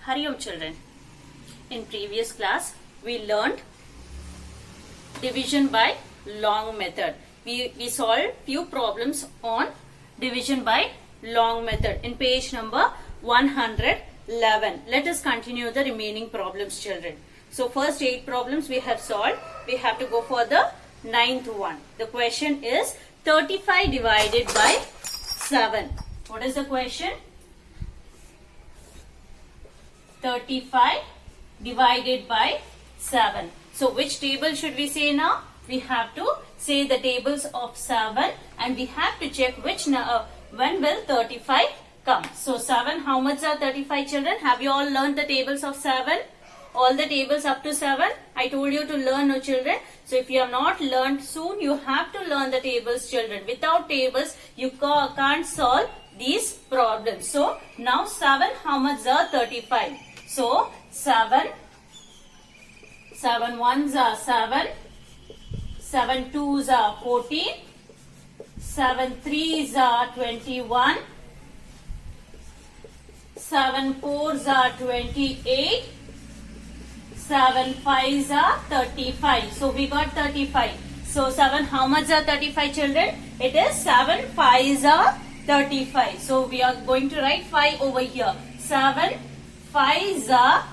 Hariom children. In previous class, we learned division by long method. We solved few problems on division by long method in page number 111. Let us continue the remaining problems, children. So first 8 problems we have solved. We have to go for the 9th one. The question is 35 divided by 7. What is the question? 35 divided by 7. So which table should we say now? We have to say the tables of 7 and we have to check when will 35 come. So 7, how much are 35, children? Have you all learned the tables of 7? All the tables up to 7? I told you to learn, no children. So if you have not learned, soon you have to learn the tables, children. Without tables, you can't solve these problems. So now 7, how much are 35? So 7 ones are 7, 7 twos are 14, 7 threes are 21, 7 fours are 28, 7 fives are 35. So we got 35. So 7, how much are 35, children? It is 7 fives are 35. So we are going to write 5 over here. 7 fives are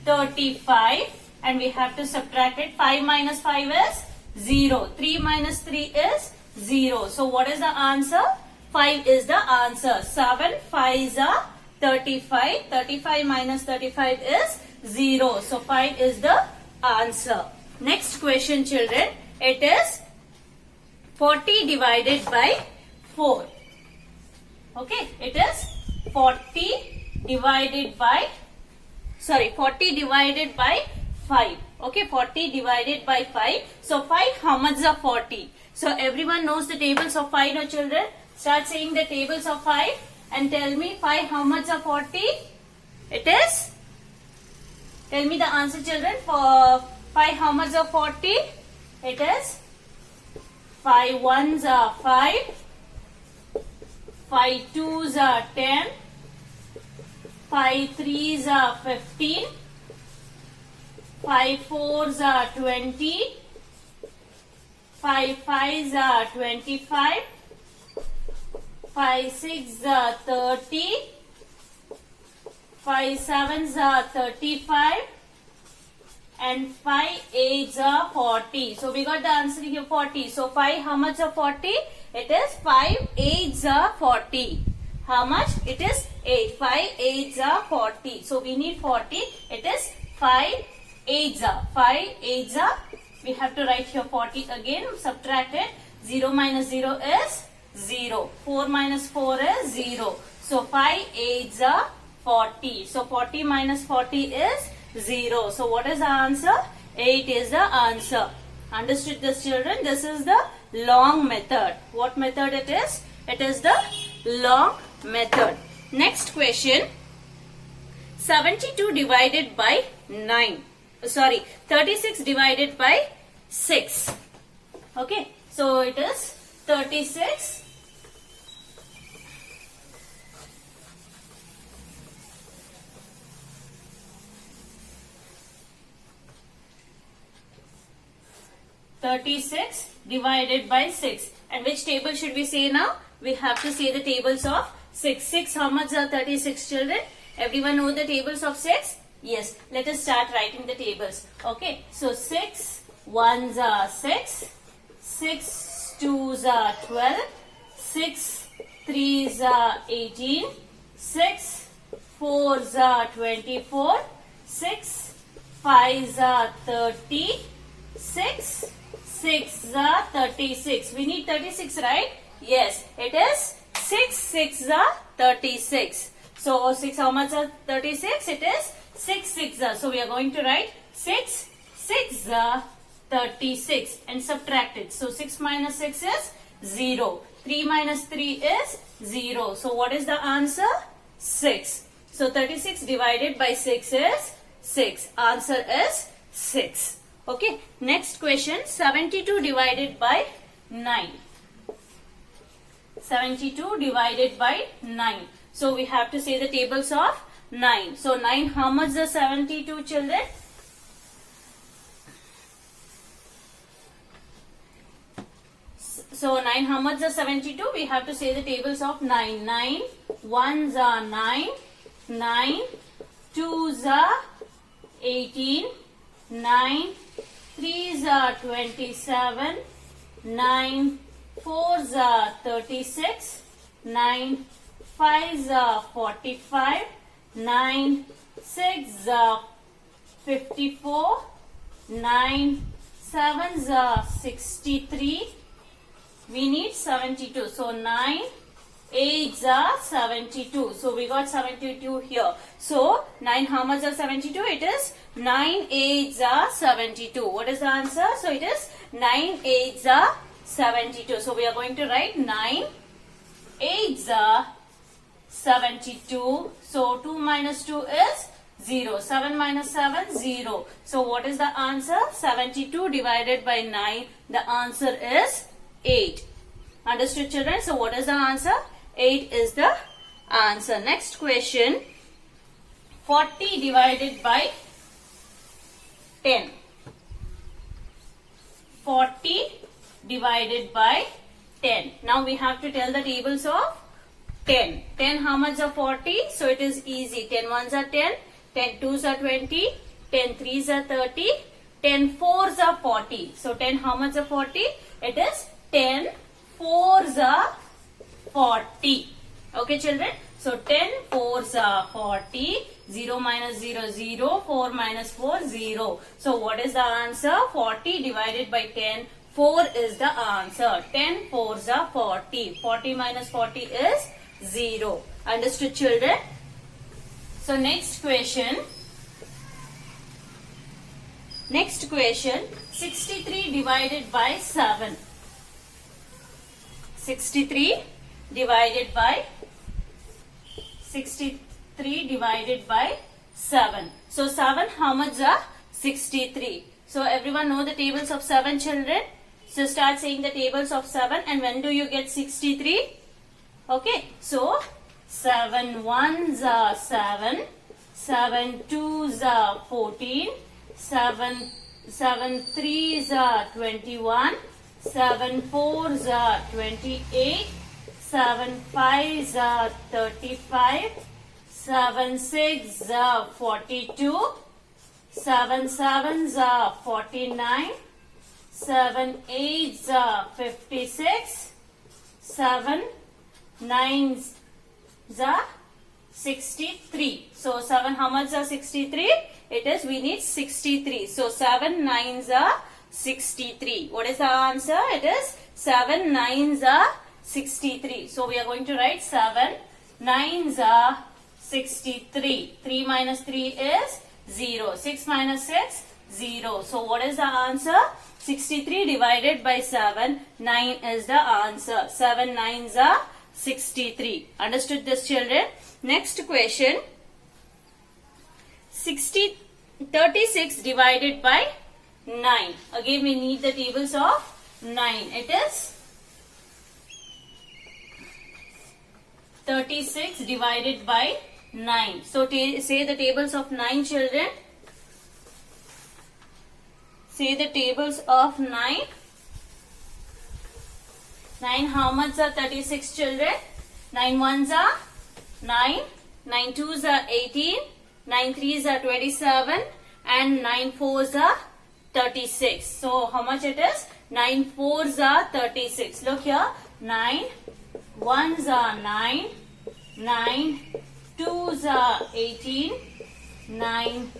35 and we have to subtract it. 5 minus 5 is 0. 3 minus 3 is 0. So what is the answer? 5 is the answer. 7 fives are 35. 35 minus 35 is 0. So 5 is the answer. Next question, children. It is 40 divided by 4. Okay. It is 40 divided by 5. Okay, 40 divided by 5. So 5, how much are 40? So everyone knows the tables of 5, no children? Start saying the tables of 5 and tell me 5, how much are 40? It is? Tell me the answer, children. For 5, how much are 40? It is 5 ones are 5, 5 twos are 10, 5 threes are 15, 5 fours are 20, 5 fives are 25, 5 sixes are 30, 5 sevens are 35 and 5 eights are 40. So we got the answer here 40. So 5, how much are 40? It is 5 eights are 40. How much? It is 8. 5 eights are 40. So we need 40. It is 5 eights are. 5 eights are. We have to write here 40 again. Subtract it. 0 minus 0 is 0. 4 minus 4 is 0. So 5 eights are 40. So 40 minus 40 is 0. So what is the answer? 8 is the answer. Understood this, children? This is the long method. What method it is? It is the long method. Next question. 72 divided by 9. 36 divided by 6. Okay. So it is 36. Divided by 6. And which table should we say now? We have to say the tables of 6. 6, how much are 36, children? Everyone know the tables of 6? Yes. Let us start writing the tables. Okay. So 6 ones are 6. 6 twos are 12. 6 threes are 18. 6 fours are 24. 6 fives are 30. 6 6 are 36. We need 36, right? Yes. It is 6 6 are 36. So 6, how much are 36? It is 6 6 are. So we are going to write 6 6 are 36 and subtract it. So 6 minus 6 is 0. 3 minus 3 is 0. So what is the answer? 6. So 36 divided by 6 is 6. Answer is 6. Okay. Next question. 72 divided by 9. 72 divided by 9. So we have to say the tables of 9. So 9, how much the 72 children? So 9, how much the 72? We have to say the tables of 9. 9 ones are 9, 9 twos are 18, 9 threes are 27, 9 fours are 36, 9 fives are 45, 9 sixes are 54, 9 sevens are 63. We need 72. So 9 eights are 72. So we got 72 here. So 9, how much are 72? It is 9 eights are 72. What is the answer? So it is 9 eights are 72. So we are going to write 9 eights are 72. So 2 minus 2 is 0. 7 minus 7, 0. So what is the answer? 72 divided by 9. The answer is 8. Understood, children? So what is the answer? 8 is the answer. Next question. 40 divided by 10. 40 divided by 10. Now we have to tell the tables of 10. 10, how much are 40? So it is easy. 10 ones are 10. 10 twos are 20. 10 threes are 30. 10 fours are 40. So 10, how much are 40? It is 10 fours are 40. Okay, children? So 10 fours are 40. 0 minus 0, 0. 4 minus 4, 0. So what is the answer? 40 divided by 10. 4 is the answer. 10 fours are 40. 40 minus 40 is 0. Understood, children? So next question. Next question. 63 divided by 7. 63 divided by 7. So 7, how much are 63? So everyone know the tables of 7, children. So start saying the tables of 7, and when do you get 63? Okay, so 7 ones are 7, 7 twos are 14, 7 threes are 21, 7 fours are 28, 7 fives are 35, 7 sixes are 42, 7 sevens are 49, 7 eights are 56, 7 nines are 63. So 7, how much are 63? It is, we need 63. So 7 nines are 63. What is the answer? It is 7 nines are 63. So we are going to write 7 nines are 63. 3 minus 3 is 0. 6 minus 6, 0. So what is the answer? 63 divided by 7. 9 is the answer. 7 nines are 63. Understood this, children? Next question. 36 divided by 9. Again we need the tables of 9. It is 36 divided by 9. So say the tables of 9, children. Say the tables of 9. 9, how much are 36, children? 9 ones are 9, 9 twos are 18, 9 threes are 27, and 9 fours are 36. So how much it is? 9 fours are 36. Look here. 9 ones are 9, 9 twos are 18, 9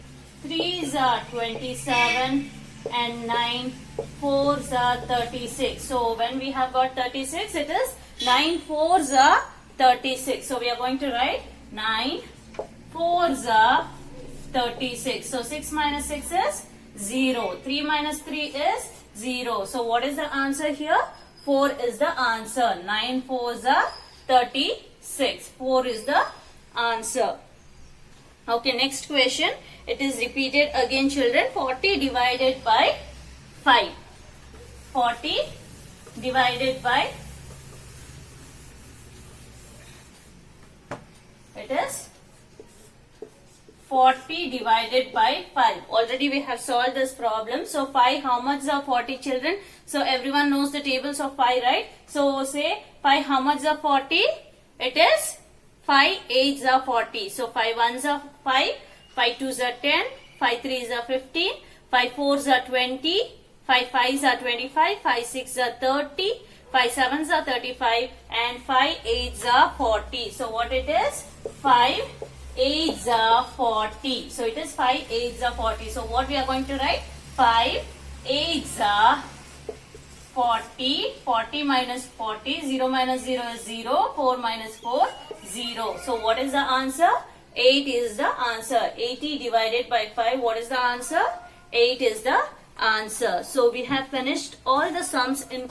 threes are 27, and 9 fours are 36. So when we have got 36, it is 9 fours are 36. So we are going to write 9 fours are 36. So 6 minus 6 is 0. 3 minus 3 is 0. So what is the answer here? 4 is the answer. 9 fours are 36. 4 is the answer. Okay, next question. It is repeated again, children. 40 divided by 5. 40 divided by, it is 40 divided by 5. Already we have solved this problem. So 5, how much are 40 children? So everyone knows the tables of 5, right? So say 5, how much are 40? It is 5 8s are 40. So 5 1s are 5, 5 2s are 10, 5 3s are 15, 5 4s are 20, 5 5s are 25, 5 6s are 30, 5 7s are 35 and 5 8s are 40. So what it is? 5 8s are 40. So it is 5 8s are 40. So what we are going to write? 5 8s are 40. 40 minus 40. 0 minus 0 is 0. 4 minus 4, 0. So what is the answer? 8 is the answer. 80 divided by 5. What is the answer? 8 is the answer. So we have finished all the sums in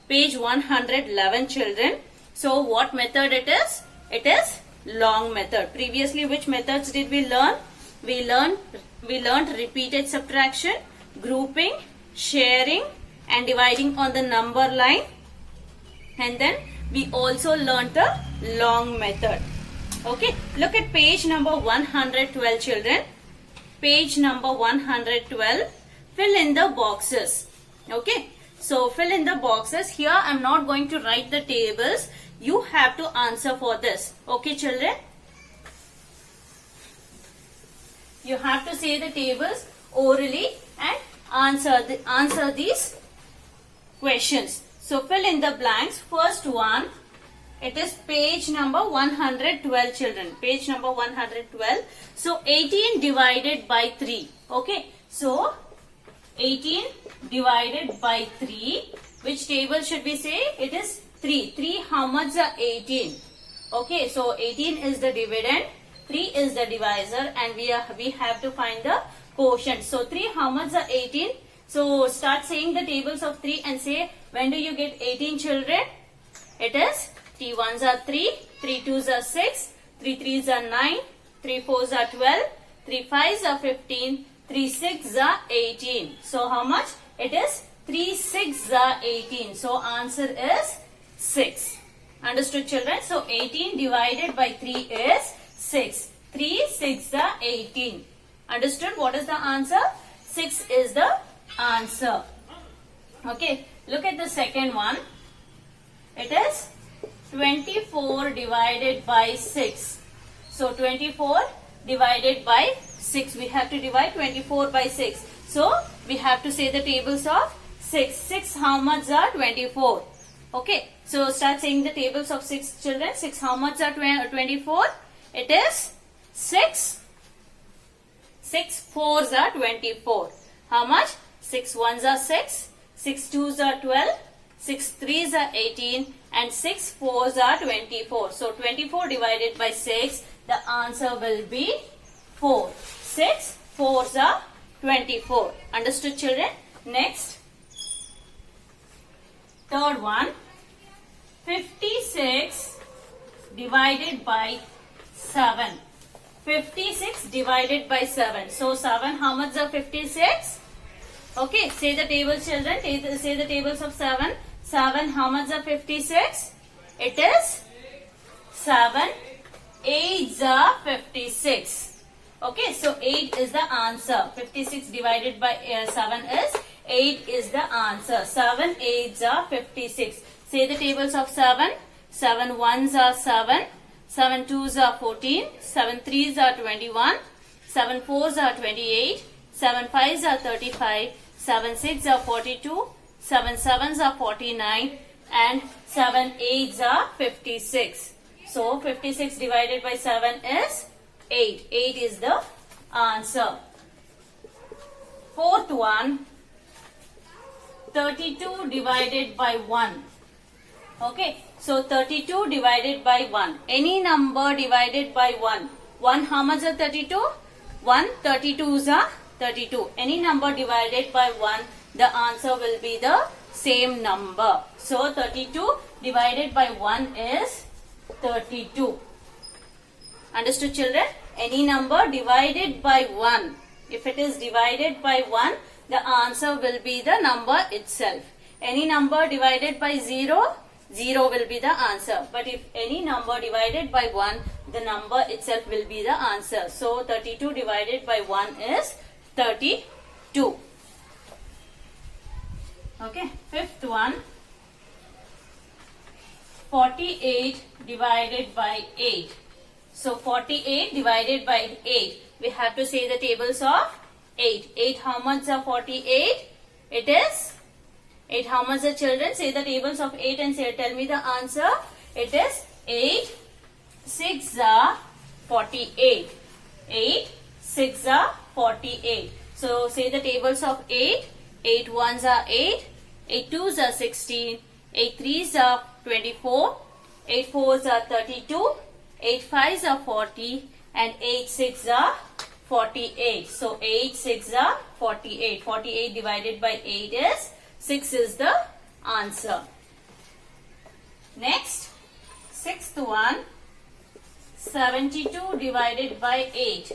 page 111, children. So what method it is? It is long method. Previously, which methods did we learn? We learned repeated subtraction, grouping, sharing and dividing on the number line, and then we also learned the long method. Okay, look at page number 112, children. Page number 112. Fill in the boxes. Okay, so fill in the boxes. Here I am not going to write the tables. You have to answer for this. Okay, children? You have to say the tables orally and answer these questions. So fill in the blanks. First one, it is page number 112, children. Page number 112. So 18 divided by 3. Okay, so 18 divided by 3. Which table should we say? It is 3. 3, how much are 18? Okay, so 18 is the dividend, 3 is the divisor, and we have to find the quotient. So 3, how much are 18? So start saying the tables of 3 and say, when do you get 18, children? It is 3 1s are 3, 3 2s are 6, 3 3s are 9, 3 4s are 12, 3 5s are 15, 3 6s are 18. So how much? It is 3 6s are 18. So answer is 6. Understood, children? So 18 divided by 3 is 6. 3 6 are 18. Understood? What is the answer? 6 is the answer. Okay, look at the second one. It is 24 divided by 6. So 24 divided by 6. We have to divide 24 by 6. So we have to say the tables of 6. 6, how much are 24? Okay, so start saying the tables of 6, children. 6, how much are 24? It is 6. 6 4s are 24. How much? 6 1s are 6. 6 2s are 12. 6 3s are 18. And 6 4s are 24. So 24 divided by 6, the answer will be 4. 6 4s are 24. Understood, children? Next. Third one. 56 divided by 7. 56 divided by 7. So 7, how much are 56? Okay, say the tables, children. Say the tables of 7. 7, how much are 56? It is 7 8s are 56. Okay, so 8 is the answer. 56 divided by 7 is 8 is the answer. 7 8s are 56. Say the tables of 7. 7 1s are 7. 7 2s are 14. 7 3s are 21. 7 4s are 28. 7 5s are 35. 7 6s are 42. 7 7s are 49. And 7 8s are 56. So 56 divided by 7 is 8. 8 is the answer. Fourth one. 32 divided by 1. Okay, so 32 divided by 1. Any number divided by 1. 1, how much are 32? 1, 32s are 32. Any number divided by 1, the answer will be the same number. So 32 divided by 1 is 32. Understood, children? Any number divided by 1. If it is divided by 1, the answer will be the number itself. Any number divided by 0, 0 will be the answer. But if any number divided by 1, the number itself will be the answer. So 32 divided by 1 is 32. Okay, fifth one, 48 divided by 8. So 48 divided by 8. We have to say the tables of 8. 8 how much are 48? It is 8 how much are children? Say the tables of 8 and say tell me the answer. It is 8 6 are 48. 8 6 are 48. So say the tables of 8. 8 ones are 8. 8 twos are 16. 8 threes are 24. 8 fours are 32. 8 fives are 40. And 8 six are 48. So 8 6 are 48. 48 divided by 8 is 6 is the answer. Next, sixth one, 72 divided by 8.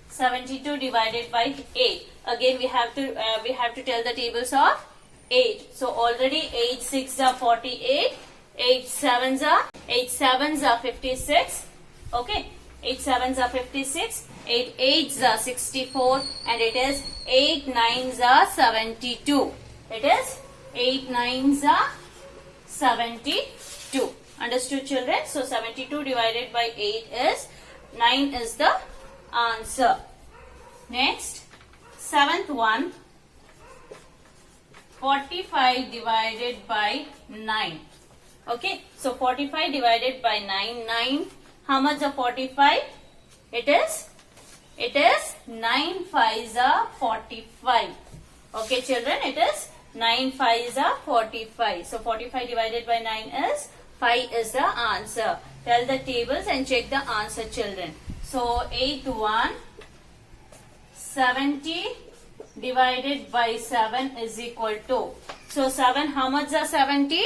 72 divided by 8. Again we have to tell the tables of 8. So already 8 6 are 48. 8 sevens are 56. Okay. 8 sevens are 56. 8 eights are 64. And it is 8 nines are 72. It is 8 nines are 72. Understood, children? So 72 divided by 8 is 9 is the answer. Next, seventh one, 45 divided by 9. Okay, so 45 divided by 9. 9, how much are 45? It is 9 fives are 45. Okay, children, it is 9 fives are 45. So 45 divided by 9 is 5 is the answer. Tell the tables and check the answer, children. So 8 1, 70 divided by 7 is equal to. So 7 how much are 70?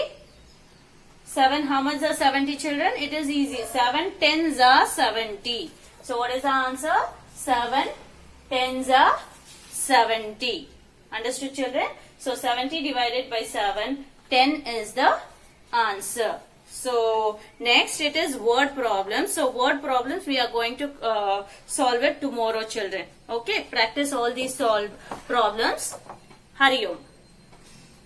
7 how much are 70, children? It is easy. 7 tens are 70. So what is the answer? 7 tens are 70. Understood, children? So 70 divided by 7, 10 is the answer. So next it is word problems. So word problems we are going to solve it tomorrow, children. Okay, practice all these solve problems. Hari Om.